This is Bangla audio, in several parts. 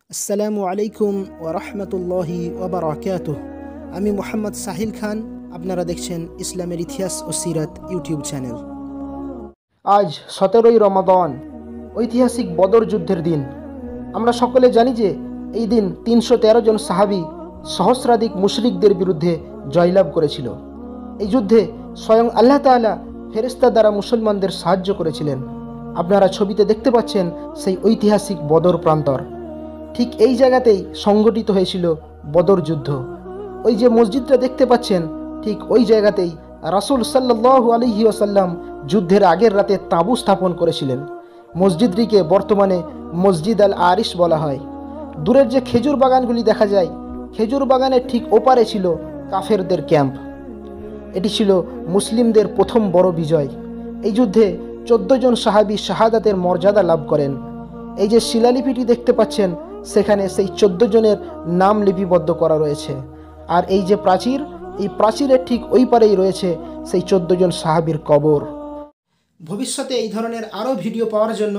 আসসালামু আলাইকুম ওয়া রাহমাতুল্লাহি ওয়া বারাকাতুহু। আমি মোহাম্মদ সাহিল খান, আপনারা দেখছেন ইসলামের ইতিহাস ও সিরাত ইউটিউব চ্যানেল। আজ 17ই রমাদান, ঐতিহাসিক বদর যুদ্ধের দিন। আমরা সকলে জানি যে এই দিন 313 জন সাহাবী সহস্রাধিক মুশরিকদের বিরুদ্ধে জয়লাভ করেছিল। এই যুদ্ধে স্বয়ং আল্লাহ তাআলা ফেরেশতা দ্বারা মুসলমানদের সাহায্য করেছিলেন। আপনারা ছবিতে দেখতে পাচ্ছেন সেই ঐতিহাসিক বদর প্রান্তর। ঠিক এই জায়গাতেই সংগঠিত হয়েছিল বদর যুদ্ধ। ওই যে মসজিদটা দেখতে পাচ্ছেন, ঠিক ওই জায়গাতেই রাসূল সাল্লাল্লাহু আলাইহি ওয়াসাল্লাম যুদ্ধের আগের রাতে তাঁবু স্থাপন করেছিলেন। মসজিদটিকে বর্তমানে মসজিদ আল আরিশ বলা হয়। দূরের যে খেজুর বাগানগুলি দেখা যায়, খেজুর বাগানের ঠিক ওপারে ছিল কাফেরদের ক্যাম্প। এটি ছিল মুসলিমদের প্রথম বড় বিজয়। এই যুদ্ধে 14 জন সাহাবী শাহাদাতের মর্যাদা লাভ করেন। এই যে শিলালিপিটি দেখতে পাচ্ছেন, সেখানে সেই 14 জনের নাম লিপিবদ্ধ করা রয়েছে। আর এই যে প্রাচীর, এই প্রাচীরের ঠিক ওই পারেই রয়েছে সেই 14 জন সাহাবীর কবর। ভবিষ্যতে এই ধরনের আরও ভিডিও পাওয়ার জন্য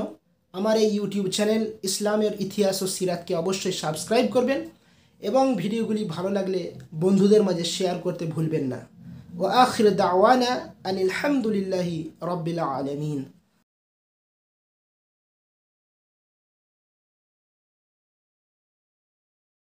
আমার এই ইউটিউব চ্যানেল ইসলামের ইতিহাস ও সিরাতকে অবশ্যই সাবস্ক্রাইব করবেন এবং ভিডিওগুলি ভালো লাগলে বন্ধুদের মাঝে শেয়ার করতে ভুলবেন না। ওয়া আখির দাওয়ানা আনিল হামদুলিল্লাহি রাব্বিল আলামিন।